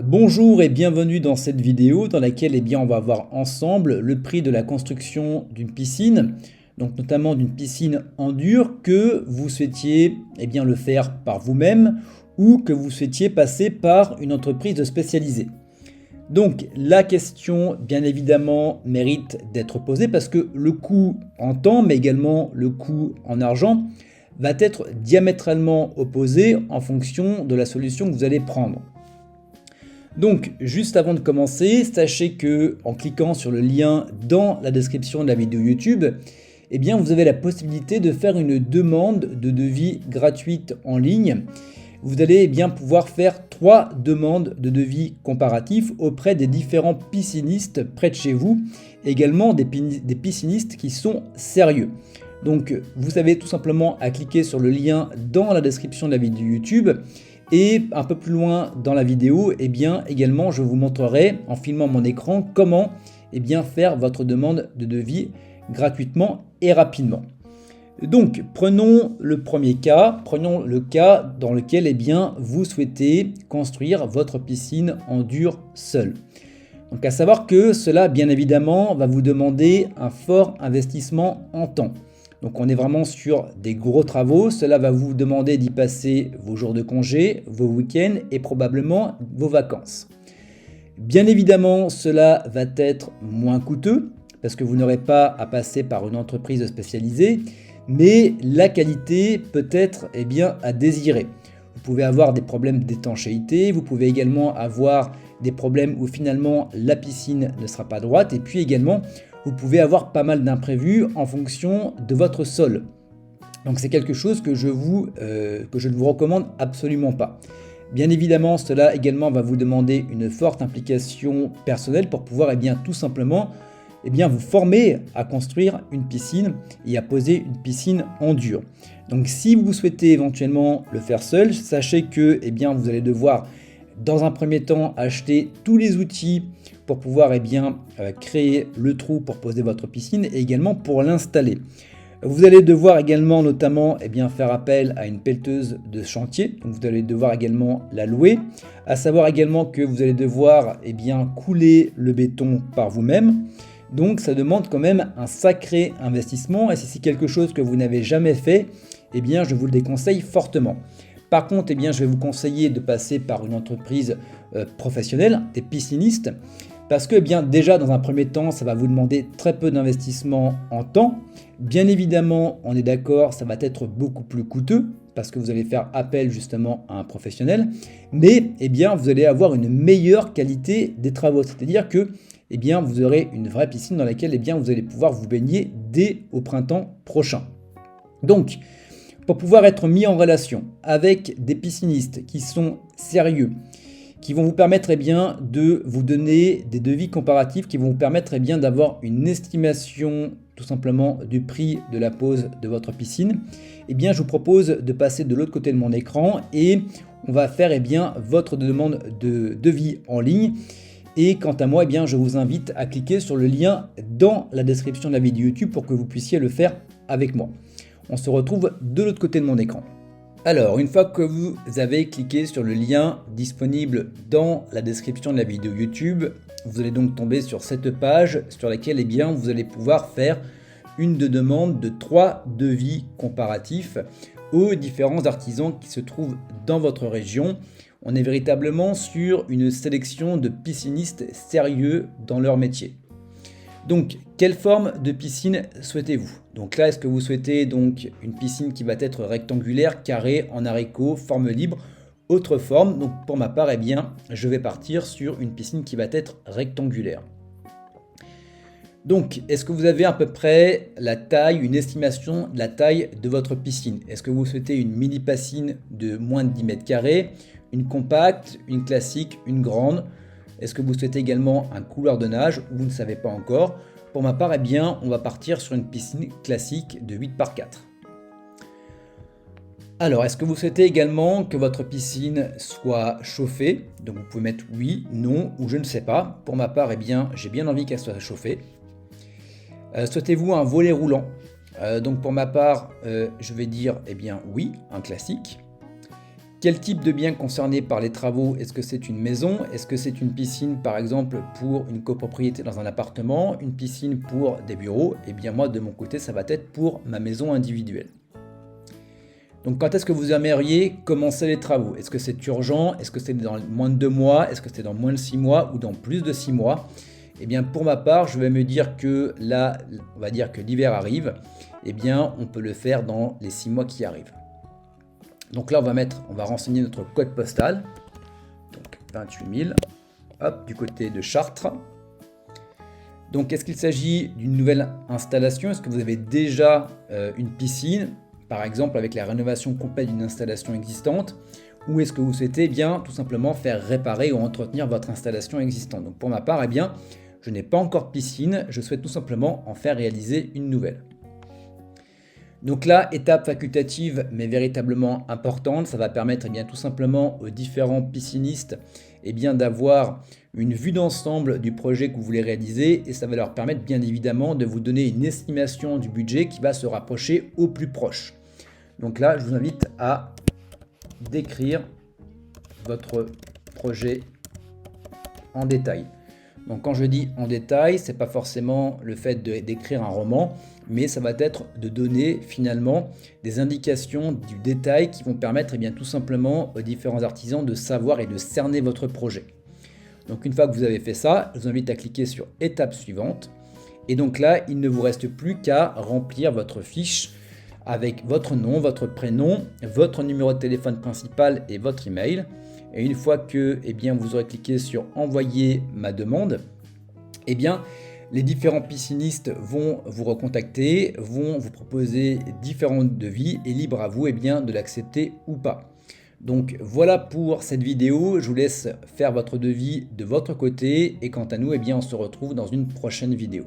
Bonjour et bienvenue dans cette vidéo dans laquelle on va voir ensemble le prix de la construction d'une piscine, donc notamment d'une piscine en dur que vous souhaitiez le faire par vous-même ou que vous souhaitiez passer par une entreprise spécialisée. Donc la question bien évidemment mérite d'être posée parce que le coût en temps mais également le coût en argent va être diamétralement opposé en fonction de la solution que vous allez prendre. Donc, juste avant de commencer, sachez que en cliquant sur le lien dans la description de la vidéo YouTube, vous avez la possibilité de faire une demande de devis gratuite en ligne. Vous allez pouvoir faire 3 demandes de devis comparatifs auprès des différents piscinistes près de chez vous, également des piscinistes qui sont sérieux. Donc, vous avez tout simplement à cliquer sur le lien dans la description de la vidéo YouTube. Et un peu plus loin dans la vidéo, également je vous montrerai en filmant mon écran comment faire votre demande de devis gratuitement et rapidement. Donc prenons le premier cas, prenons le cas dans lequel vous souhaitez construire votre piscine en dur seul. Donc à savoir que cela bien évidemment va vous demander un fort investissement en temps. Donc on est vraiment sur des gros travaux, cela va vous demander d'y passer vos jours de congé, vos week-ends et probablement vos vacances. Bien évidemment, cela va être moins coûteux parce que vous n'aurez pas à passer par une entreprise spécialisée, mais la qualité peut être à désirer. Vous pouvez avoir des problèmes d'étanchéité, vous pouvez également avoir des problèmes où finalement la piscine ne sera pas droite et puis également vous pouvez avoir pas mal d'imprévus en fonction de votre sol. Donc c'est quelque chose que je ne vous recommande absolument pas. Bien évidemment, cela également va vous demander une forte implication personnelle pour pouvoir tout simplement vous former à construire une piscine et à poser une piscine en dur. Donc si vous souhaitez éventuellement le faire seul, sachez que vous allez devoir dans un premier temps acheter tous les outils pour pouvoir créer le trou pour poser votre piscine et également pour l'installer. Vous allez devoir également notamment faire appel à une pelleteuse de chantier, donc vous allez devoir également la louer. À savoir également que vous allez devoir couler le béton par vous-même. Donc ça demande quand même un sacré investissement et si c'est quelque chose que vous n'avez jamais fait, je vous le déconseille fortement. Par contre, je vais vous conseiller de passer par une entreprise professionnelle, des piscinistes, parce que déjà dans un premier temps, ça va vous demander très peu d'investissement en temps. Bien évidemment, on est d'accord, ça va être beaucoup plus coûteux parce que vous allez faire appel justement à un professionnel, mais vous allez avoir une meilleure qualité des travaux, c'est-à-dire que vous aurez une vraie piscine dans laquelle vous allez pouvoir vous baigner dès au printemps prochain. Donc, pour pouvoir être mis en relation avec des piscinistes qui sont sérieux, qui vont vous permettre de vous donner des devis comparatifs, qui vont vous permettre d'avoir une estimation tout simplement du prix de la pose de votre piscine, je vous propose de passer de l'autre côté de mon écran et on va faire votre demande de devis en ligne. Et quant à moi, je vous invite à cliquer sur le lien dans la description de la vidéo YouTube pour que vous puissiez le faire avec moi. On se retrouve de l'autre côté de mon écran. Alors, une fois que vous avez cliqué sur le lien disponible dans la description de la vidéo YouTube, vous allez donc tomber sur cette page sur laquelle vous allez pouvoir faire une demande de 3 devis comparatifs aux différents artisans qui se trouvent dans votre région. On est véritablement sur une sélection de piscinistes sérieux dans leur métier. Donc, quelle forme de piscine souhaitez-vous? Donc là, est-ce que vous souhaitez donc une piscine qui va être rectangulaire, carrée, en haricot, forme libre, autre forme? Donc pour ma part, je vais partir sur une piscine qui va être rectangulaire. Donc, est-ce que vous avez à peu près la taille, une estimation de la taille de votre piscine? Est-ce que vous souhaitez une mini piscine de moins de 10 mètres carrés, une compacte, une classique, une grande? Est-ce que vous souhaitez également un couloir de nage? Vous ne savez pas encore. Pour ma part, on va partir sur une piscine classique de 8 par 4. Alors, est-ce que vous souhaitez également que votre piscine soit chauffée? Donc vous pouvez mettre oui, non ou je ne sais pas. Pour ma part, j'ai bien envie qu'elle soit chauffée. Souhaitez-vous un volet roulant? Donc pour ma part, je vais dire oui, un classique. Quel type de bien concerné par les travaux? Est-ce que c'est une maison? Est-ce que c'est une piscine par exemple pour une copropriété dans un appartement? Une piscine pour des bureaux? Eh bien moi de mon côté ça va être pour ma maison individuelle. Donc quand est-ce que vous aimeriez commencer les travaux? Est-ce que c'est urgent? Est-ce que c'est dans moins de 2 mois? Est-ce que c'est dans moins de 6 mois ou dans plus de 6 mois? Eh bien pour ma part, je vais me dire que là, on va dire que l'hiver arrive. Eh bien on peut le faire dans les 6 mois qui arrivent. Donc là on va renseigner notre code postal. Donc 28 000, hop, du côté de Chartres. Donc est-ce qu'il s'agit d'une nouvelle installation? Est-ce que vous avez déjà une piscine? Par exemple avec la rénovation complète d'une installation existante, ou est-ce que vous souhaitez eh bien tout simplement faire réparer ou entretenir votre installation existante? Donc pour ma part, eh bien, je n'ai pas encore de piscine, je souhaite tout simplement en faire réaliser une nouvelle. Donc là, étape facultative mais véritablement importante, ça va permettre eh bien, tout simplement aux différents piscinistes eh bien, d'avoir une vue d'ensemble du projet que vous voulez réaliser et ça va leur permettre bien évidemment de vous donner une estimation du budget qui va se rapprocher au plus proche. Donc là, je vous invite à décrire votre projet en détail. Donc quand je dis en détail, c'est pas forcément le fait d'écrire un roman, mais ça va être de donner finalement des indications du détail qui vont permettre eh bien, tout simplement aux différents artisans de savoir et de cerner votre projet. Donc une fois que vous avez fait ça, je vous invite à cliquer sur étape suivante. Et donc là, il ne vous reste plus qu'à remplir votre fiche avec votre nom, votre prénom, votre numéro de téléphone principal et votre email. Et une fois que eh bien, vous aurez cliqué sur envoyer ma demande, eh bien, les différents piscinistes vont vous recontacter, vont vous proposer différents devis et libre à vous eh bien, de l'accepter ou pas. Donc voilà pour cette vidéo, je vous laisse faire votre devis de votre côté et quant à nous, eh bien, on se retrouve dans une prochaine vidéo.